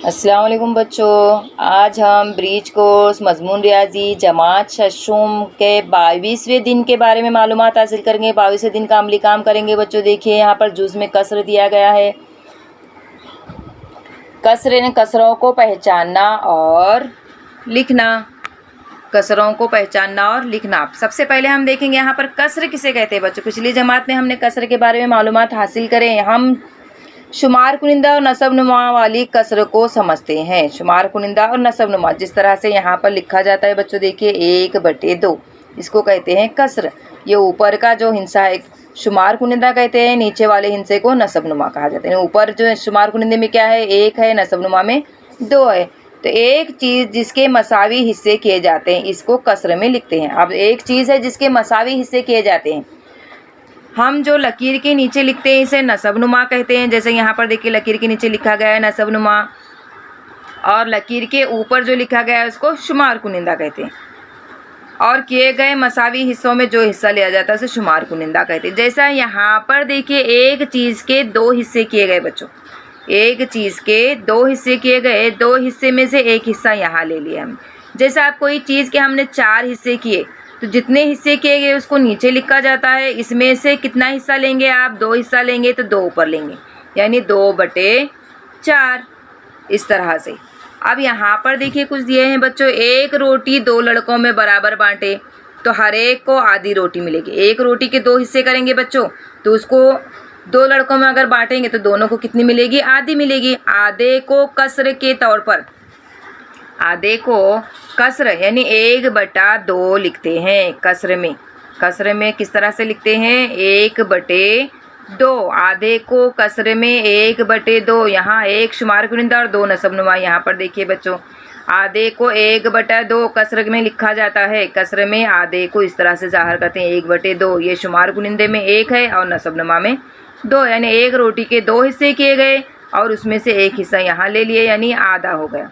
अस्सलाम वालेकुम बच्चों, आज हम ब्रीज कोर्स मजमून रियाजी जमात शशुम के 22वें दिन के बारे में मालूमात हासिल करेंगे। 22वें दिन का अमली काम करेंगे। बच्चों देखिए यहाँ पर जुज़ में कसर दिया गया है। कसर ने कसरों को पहचानना और लिखना। कसरों को पहचानना और लिखना। सबसे पहले हम देखेंगे यहाँ पर कसर किसे कहते हैं। बच्चों पिछली जमात में हमने कसर के बारे में मालूमात हासिल करें। हम शुमार कुनिंदा और नसब नुमा वाली कसर को समझते हैं। शुमार कुनिंदा और नसब नुमा जिस तरह से यहाँ पर लिखा जाता है बच्चों देखिए 1/2 इसको कहते हैं कसर। ये ऊपर का जो हिस्सा है शुमार कुनिंदा कहते हैं, नीचे वाले हिस्से को नसब नुमा कहा जाता है। ऊपर जो शुमार कुनिंदे में क्या है 1 है, नसब नुमा में 2 है। तो एक चीज़ जिसके मसावी हिस्से किए जाते हैं इसको कसर में लिखते हैं। अब एक चीज़ है जिसके मसावी हिस्से किए जाते हैं, हम जो लकीर के नीचे लिखते हैं इसे नसब नुमा कहते हैं। जैसे यहाँ पर देखिए लकीर के नीचे लिखा गया है नसब नुमा, और लकीर के ऊपर जो लिखा गया है उसको शुमार कुनिंदा कहते हैं। और किए गए मसावी हिस्सों में जो हिस्सा लिया जाता है उसे शुमार कुनिंदा कहते हैं। जैसा यहाँ पर देखिए एक चीज़ के 2 हिस्से किए गए बच्चों, एक चीज़ के 2 हिस्से किए गए, 2 हिस्से में से एक हिस्सा यहाँ ले लिया हम। जैसा आप कोई चीज़ के हमने 4 हिस्से किए तो जितने हिस्से किए गए उसको नीचे लिखा जाता है। इसमें से कितना हिस्सा लेंगे आप, 2 हिस्सा लेंगे तो 2 ऊपर लेंगे, यानी 2/4 इस तरह से। अब यहाँ पर देखिए कुछ दिए हैं बच्चों, एक रोटी 2 लड़कों में बराबर बांटे तो हर एक को आधी रोटी मिलेगी। एक रोटी के 2 हिस्से करेंगे बच्चों तो उसको 2 लड़कों में अगर बांटेंगे तो दोनों को कितनी मिलेगी, आधी मिलेगी। आधे को कसर के तौर पर, आधे को कसर यानी 1/2 लिखते हैं कसर में। कसर में किस तरह से लिखते हैं 1/2। आधे को कसर में 1/2। यहाँ 1 शुमार कुनिंदा और 2 नसब नुमा। यहाँ पर देखिए बच्चों आधे को 1/2 कसर में लिखा जाता है। कसर में आधे को इस तरह से ज़ाहिर करते हैं 1/2। ये शुमार कुनिंदे में 1 है और नसब नुमा में 2, यानी एक रोटी के 2 हिस्से किए गए और उसमें से एक हिस्सा यहाँ ले लिए, यानी आधा हो गया।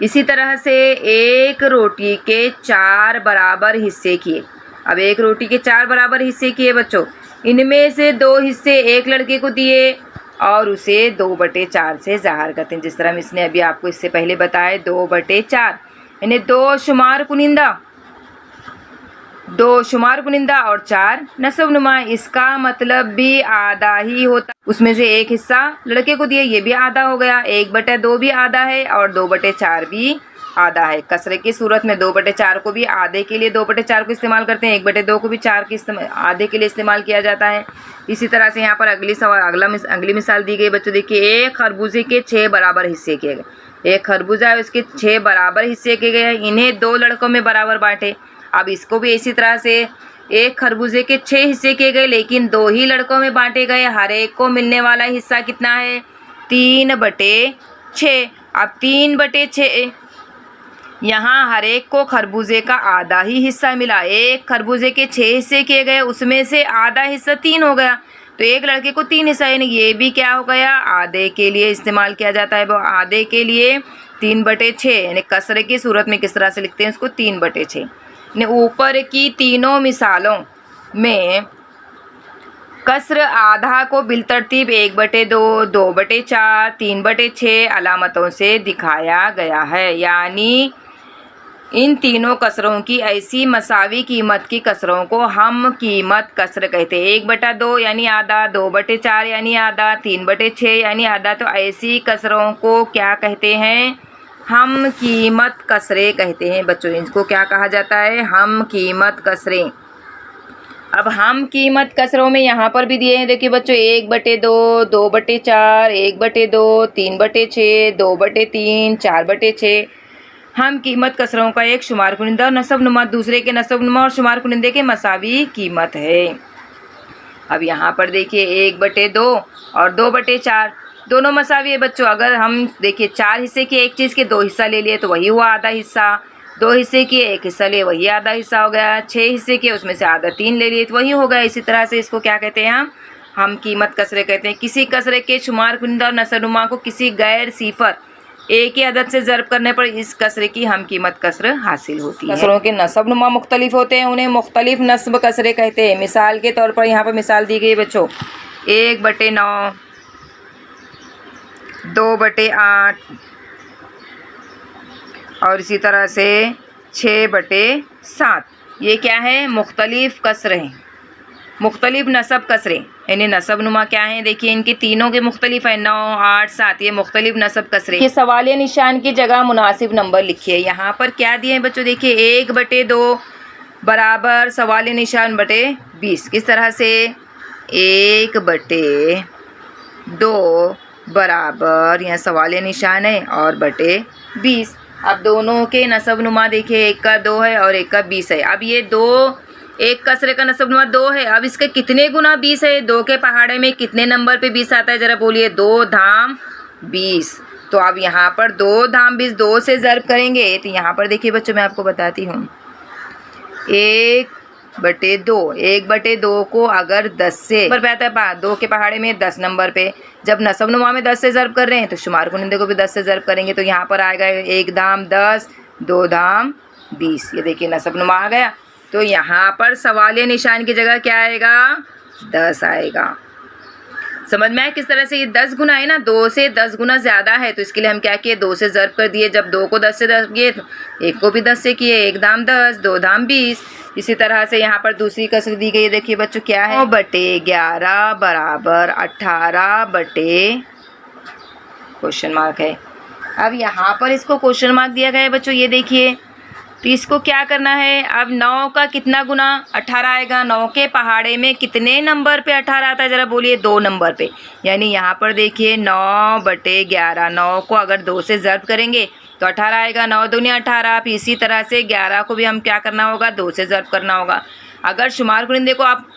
इसी तरह से एक रोटी के 4 बराबर हिस्से किए। अब एक रोटी के 4 बराबर हिस्से किए बच्चों, इनमें से 2 हिस्से एक लड़के को दिए और उसे 2/4 से ज़ाहिर करते हैं। जिस तरह इसने अभी आपको इससे पहले बताया 2/4, यानी 2 शुमार कुनिंदा, 2 शुमार कुनिंदा और 4 नसब नुमा। इसका मतलब भी आधा ही होता, उसमें से एक हिस्सा लड़के को दिए, ये भी आधा हो गया। 1/2 भी आधा है और 2/4 भी आधा है। कसरे की सूरत में 2/4 को भी आधे के लिए 2/4 को इस्तेमाल करते हैं, 1/2 को भी 4 के आधे के लिए इस्तेमाल किया जाता है। इसी तरह से यहाँ पर अगली मिसाल दी गई बच्चों देखिए, एक खरबूजे के 6 बराबर हिस्से किए गए। एक खरबूजा है उसके 6 बराबर हिस्से किए गए, इन्हें 2 लड़कों में बराबर बांटे। अब इसको भी इसी तरह से एक खरबूजे के 6 हिस्से किए गए लेकिन 2 ही लड़कों में बांटे गए। हर एक को मिलने वाला हिस्सा कितना है 3/6। अब 3/6 यहाँ हर एक को खरबूजे का आधा ही हिस्सा मिला। एक खरबूजे के 6 हिस्से किए गए, उसमें से आधा हिस्सा 3 हो गया, तो एक लड़के को 3 हिस्सा, यानी ये भी क्या हो गया आधे के लिए इस्तेमाल किया जाता है। वो आधे के लिए 3/6, यानी कसरे की सूरत में किस तरह से लिखते हैं उसको 3/6। ऊपर की तीनों मिसालों में कसर आधा को बिलतरतीब 1/2, 2/4, 3/6 अलामतों से दिखाया गया है। यानी इन तीनों कसरों की ऐसी मसावी कीमत की कसरों को हम कीमत कसर कहते हैं। 1/2 यानी आधा, 2/4 यानी आधा, 3/6 यानी आधा। तो ऐसी कसरों को क्या कहते हैं, हम कीमत कसरे कहते हैं बच्चों। इसको क्या कहा जाता है, हम कीमत कसरें। अब हम कीमत कसरों में यहाँ पर भी दिए हैं देखिए बच्चों 1/2, 2/4, 1/2, 3/6, 2/3, 4/6। हम कीमत कसरों का एक शुमार कुनिंदा और नसब नुमा दूसरे के नसब नुमा और शुमार कुनिंदे के मसावी कीमत है। अब यहाँ पर देखिए 1/2 और 2/4 दोनों मसावी है बच्चों। अगर हम देखिए 4 हिस्से के एक चीज़ के 2 हिस्सा ले लिए तो वही हुआ आधा हिस्सा, 2 हिस्से के 1 हिस्सा लिए वही आधा हिस्सा हो गया, 6 हिस्से के उसमें से आधा 3 ले लिए तो वही हो गया। इसी तरह से इसको क्या कहते हैं, हम कीमत कसरे कहते हैं। किसी कसरे के शुमार कुनिंदा और नसबनुमा को किसी गैर सिफर एक ही अदद से ज़र्ब करने पर इस कसरे की हम कीमत कसर हासिल होती है। कसरों के नसबनुमा मुख्तलिफ होते हैं, उन्हें मुख्तलिफ नस्ब कसरे कहते हैं। मिसाल के तौर पर यहाँ पर मिसाल दी गई बच्चों 1/9, 2/8 और इसी तरह से 6/7। ये क्या है? मुख्तलिफ कसर हैं, मुख्तलिफ नसब कसरे, यानी नसब नुमा क्या है? देखिए इनके तीनों के मुख्तलिफ है, 9, 8, 7, ये मुख्तलिफ नसब कसरे। ये सवालिया निशान की जगह मुनासिब नंबर लिखिए। यहाँ पर क्या दिए हैं बच्चों? देखिए 1/2 बराबर सवालिया निशान बटे 20। किस तरह से? 1/2 बराबर, यहाँ सवालिया निशान है और बटे 20। अब दोनों के नसब नुमा देखिए, एक का 2 है और एक का 20 है। अब ये एक कसरे का नसब नुमा 2 है, अब इसके कितने गुना 20 है? 2 के पहाड़े में कितने नंबर पे 20 आता है? ज़रा बोलिए। 2 धाम 20। तो अब यहाँ पर 2 धाम 20 2 से ज़र्ब करेंगे तो यहाँ पर देखिए बच्चों मैं आपको बताती हूँ, 1/2, 1/2 को अगर 10 से नंबर पे आता है, 2 के पहाड़े में 10 नंबर पे, जब नसब नुमा में 10 से ज़र्ब कर रहे हैं तो शुमार कुनिंदे को भी 10 से ज़र्ब करेंगे, तो यहाँ पर आएगा 1 धाम 10, 2 धाम 20। ये देखिए नसब नुमा आ गया। तो यहाँ पर सवालिया निशान की जगह क्या आएगा? 10 आएगा। समझ में आया किस तरह से? ये 10 गुना है ना, 2 से 10 गुना ज़्यादा है, तो इसके लिए हम क्या किए? 2 से ज़र्ब कर दिए। जब 2 को 10 से ज़र्ब किए तो 1 को भी 10 से किए, 1 धाम 10, 2 धाम 20। इसी तरह से यहाँ पर दूसरी कसर दी गई है, देखिए बच्चों क्या है? 9/11 बराबर 18 बटे क्वेश्चन मार्क है। अब यहाँ पर इसको क्वेश्चन मार्क दिया गया है बच्चों, ये देखिए। तो इसको क्या करना है? अब 9 का कितना गुना? 18 आएगा। 9 के पहाड़े में कितने नंबर पे 18 आता है? ज़रा बोलिए। 2 नंबर पे। यानी यहाँ पर देखिए 9/11, 9 को अगर 2 से ज़र्ब करेंगे तो 18 आएगा। 9 दूनी 18। फिर इसी तरह से 11 को भी हम क्या करना होगा? 2 से ज़र्ब करना होगा। अगर शुमार कुनिंदे को आप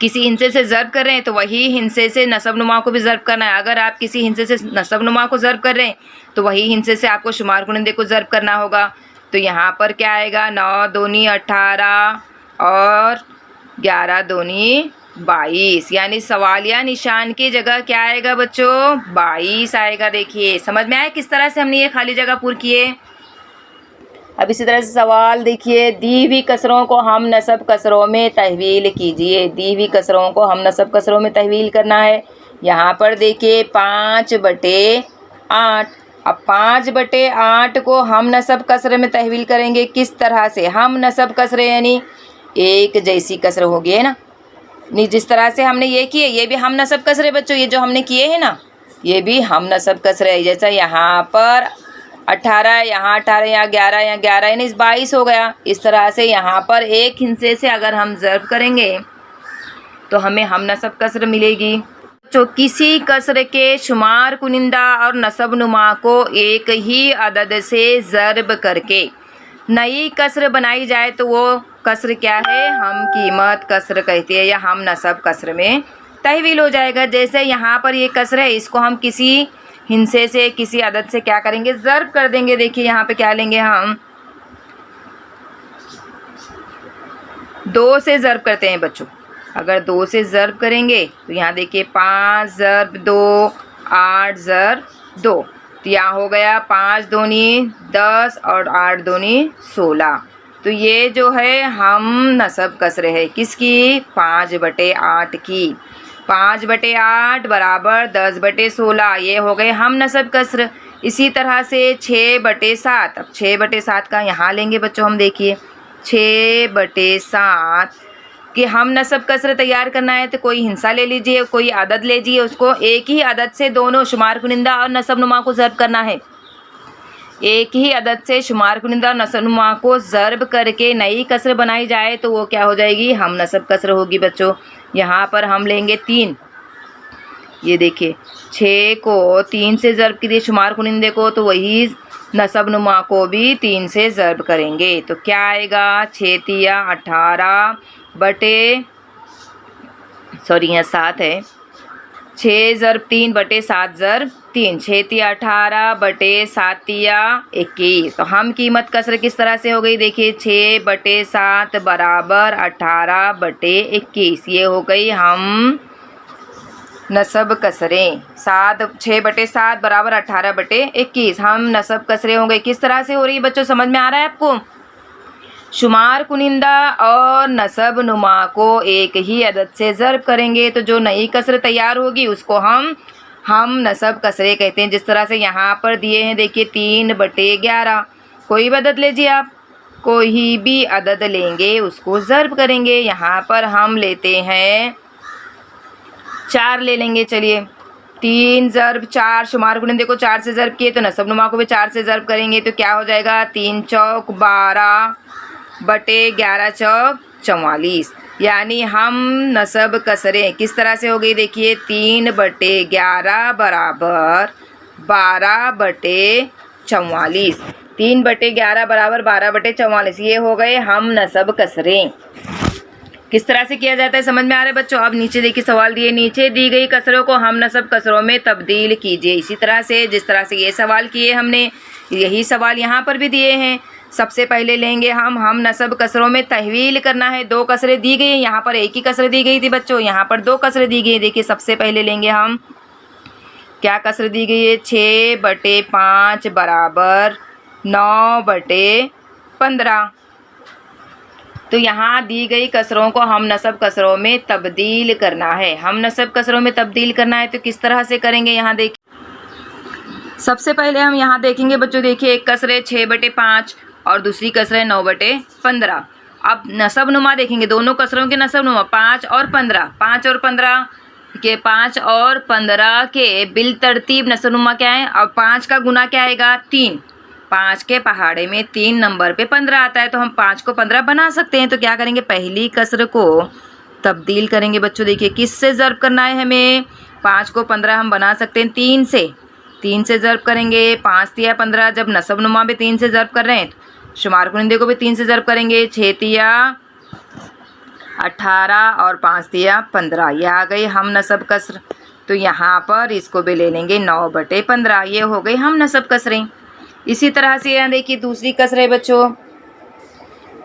किसी हिंसे से ज़र्ब कर रहे हैं तो वही हिंसे से नसब नुमा को भी ज़र्ब करना है। अगर आप किसी हिंसे से नसब नुमा को ज़र्ब कर रहे हैं तो वही हिंसे से आपको शुमार कुनिंदे को ज़र्ब करना होगा। तो यहाँ पर क्या आएगा? 9 दूनी 18 और 11 दूनी 22, यानी सवालिया निशान की जगह क्या आएगा बच्चों? 22 आएगा। देखिए समझ में आया किस तरह से हमने ये खाली जगह पूरी किए। अब इसी तरह से सवाल देखिए, दी हुई कसरों को हम नसब कसरों में तहवील कीजिए। दी हुई कसरों को हम नसब कसरों में तहवील करना है। यहाँ पर देखिए 5/8। अब 5/8 को हम नसब कसरे में तहवील करेंगे। किस तरह से? हम नसब कसरे यानी एक जैसी कसर होगी, है ना। नहीं, जिस तरह से हमने ये किए ये भी हम नसब कसरे बच्चों, ये जो हमने किए हैं ना ये भी हम नसब कसरे है। जैसा यहाँ पर 18, यहाँ 18, यहाँ 11, यहाँ 11 यानी 22 हो गया। इस तरह से यहाँ पर एक हिस्से से अगर हम ज़र्ब करेंगे तो हमें हम नसब कसर मिलेगी। जो किसी कसर के शुमार कुनिंदा और नसब नुमा को एक ही अदद से ज़र्ब करके नई कसर बनाई जाए तो वो कसर क्या है? हम कीमत कसर कहते हैं या हम नसब कसर में तहवील हो जाएगा। जैसे यहाँ पर ये कसर है, इसको हम किसी हिंसे से किसी अदद से क्या करेंगे? ज़र्ब कर देंगे। देखिए यहाँ पे क्या लेंगे हम? 2 से ज़र्ब करते हैं बच्चों। अगर 2 से ज़र्ब करेंगे तो यहाँ देखिए 5 ज़र्ब 2 8 ज़र्ब 2, तो यहाँ हो गया 5 दूनी 10 और 8 दूनी 16। तो ये जो है हम नसब कसर है किसकी? 5/8 की। 5/8 बराबर 10/16, ये हो गए हम नसब कसर। इसी तरह से 6/7। अब 6/7 का यहाँ लेंगे बच्चों हम, देखिए 6/7 कि हम नसब कसर तैयार करना है तो कोई हिंसा ले लीजिए, कोई अदद ले लीजिए, उसको एक ही अदद से दोनों शुमार कुनिंदा और नसब नुमा को ज़र्ब करना है। एक ही अदद से शुमार कुनिंदा और नसब नुमा को ज़र्ब करके नई कसर बनाई जाए तो वो क्या हो जाएगी? हम नसब कसर होगी बच्चों। यहाँ पर हम लेंगे 3। ये देखिए 6 को 3 से ज़र्ब कीजिए शुमार कुनिंदे को, तो वही नसब नुमा को भी 3 से ज़र्ब करेंगे तो क्या आएगा? 6 तिया 18 बटे यहाँ 7 है, 6 ज़र्ब 3 बटे 7 ज़र्ब 3, 6 तिया 18 बटे 7 तिया 21। तो हम कीमत कसर किस तरह से हो गई? देखिए 6/7 बराबर 18/21, ये हो गई हम नसब कसरें। 6/7 बराबर 18/21 हम नसब कसरें हो गई। किस तरह से हो रही है बच्चों? समझ में आ रहा है आपको? शुमार कुनिंदा और नसब नुमा को एक ही अदद से ज़र्ब करेंगे तो जो नई कसर तैयार होगी उसको हम हम नसब कसरे कहते हैं। जिस तरह से यहाँ पर दिए हैं देखिए 3/11। कोई भी अदद लीजिए आप, कोई भी अदद लेंगे उसको ज़र्ब करेंगे। यहाँ पर हम लेते हैं 4 ले लेंगे। चलिए 3 ज़र्ब 4, शुमार गुणन देखो 4 से ज़र्ब किए तो नसब नुमा को भी 4 से ज़र्ब करेंगे तो क्या हो जाएगा 3 चौक 12/11 चौक 44। यानी हम नसब कसरे किस तरह से हो गई देखिए 3/11 बराबर 12/44। 3/11 बराबर 12/44 ये हो गए हम नसब कसरे। किस तरह से किया जाता है समझ में आ रहा है बच्चों। अब नीचे देखिए सवाल दिए, नीचे दी गई कसरों को हम नसब कसरों में तब्दील कीजिए। इसी तरह से जिस तरह से ये सवाल किए हमने, यही सवाल यहाँ पर भी दिए हैं। सबसे पहले लेंगे हम नसब कसरों में तहवील करना है। 2 कसरें दी गई हैं, यहाँ पर एक ही कसर दी गई थी बच्चों, यहाँ पर 2 कसरें दी गई। देखिए सबसे पहले लेंगे हम, क्या कसर दी गई है 6/5 बराबर 9/15। तो यहाँ दी गई कसरों को हम नसब कसरों में तब्दील करना है। हम नसब कसरों में तब्दील करना है तो किस तरह से करेंगे यहाँ देखिए। सबसे पहले हम यहाँ देखेंगे बच्चों, देखिए एक कसर है 6/5 और दूसरी कसर है 9/15। अब नसब नुमा देखेंगे, दोनों कसरों के नसब नुमा 5 और 15। 5 और 15 के 5 और 15 के बिल तरतीब नसब नुमा क्या है। और 5 का गुना क्या आएगा 3। 5 के पहाड़े में 3 नंबर पे 15 आता है तो हम 5 को 15 बना सकते हैं। तो क्या करेंगे, पहली कसर को तब्दील करेंगे बच्चों। देखिए किस से ज़र्ब करना है हमें, 5 को 15 हम बना सकते हैं 3 से। 3 से ज़र्ब करेंगे, 5 तिया 15। जब नसब नुमा भी 3 से ज़र्ब कर रहे हैं तो शुमार कुनिंदे को भी 3 से ज़र्ब करेंगे। 6 तिया 18 और 5 तिया 15, ये आ गई हम नसब कसर। तो यहाँ पर इसको भी ले लेंगे 9/15, ये हो गई हम नसब कसरें। इसी तरह से यहाँ देखिए दूसरी कसर है बच्चों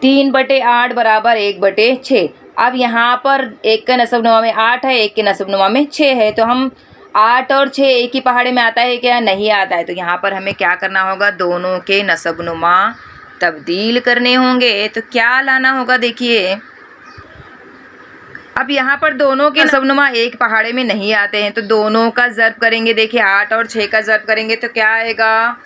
3/8 बराबर 1/6। अब यहाँ पर एक के नसब नुमा में 8 है, एक के नसब नुमा में 6 है। तो हम 8 और 6 एक ही पहाड़े में आता है क्या, नहीं आता है। तो यहाँ पर हमें क्या करना होगा, दोनों के नसब नुमा तब्दील करने होंगे। तो क्या लाना होगा देखिए, अब यहाँ पर दोनों के नसब नुमा एक पहाड़े में नहीं आते हैं तो दोनों का ज़र्ब करेंगे। देखिए 8 और 6 का ज़र्ब करेंगे तो क्या आएगा,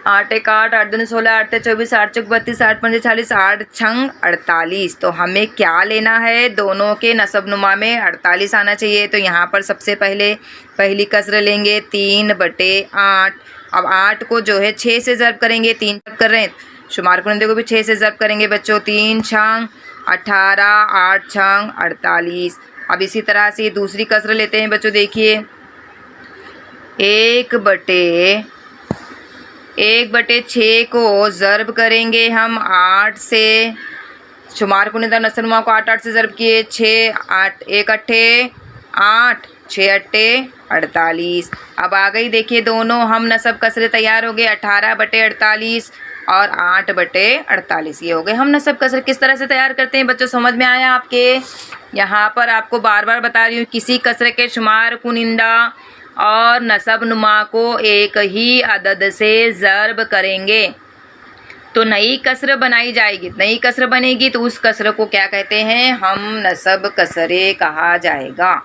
8 1 8, 8 2 16, 8 24, 8 चौक 32, 8 5 40, 8 छंग 48। तो हमें क्या लेना है, दोनों के नसब नुमा में 48 आना चाहिए। तो यहाँ पर सबसे पहले पहली कसर लेंगे 3/8। अब 8 को जो है 6 से ज़र्ब करेंगे, 3 ज़र्ब कर रहे हैं शुमार कुनिंदे को भी 6 से ज़र्ब करेंगे बच्चों। 3 छंग 18, 8 छंग 48। अब इसी तरह से दूसरी कसर लेते हैं बच्चों। देखिए 1/6 को ज़र्ब करेंगे हम 8 से। शुमार कुनिंदा नसब नुमा को 8 8 से ज़र्ब किए। 6 8 1 8 8 6 8 48। अब आ गई देखिए दोनों हम नसब कसरे तैयार हो गए 18/48 और 8/48। ये हो गए हम नसब कसर। किस तरह से तैयार करते हैं बच्चों, समझ में आया आपके। यहाँ पर आपको बार बार बता रही हूँ, किसी कसर के शुमार कुनिंदा और नसब नुमा को एक ही अदद से ज़र्ब करेंगे तो नई कसर बनाई जाएगी। नई कसर बनेगी तो उस कसर को क्या कहते हैं, हम नसब कसरे कहा जाएगा।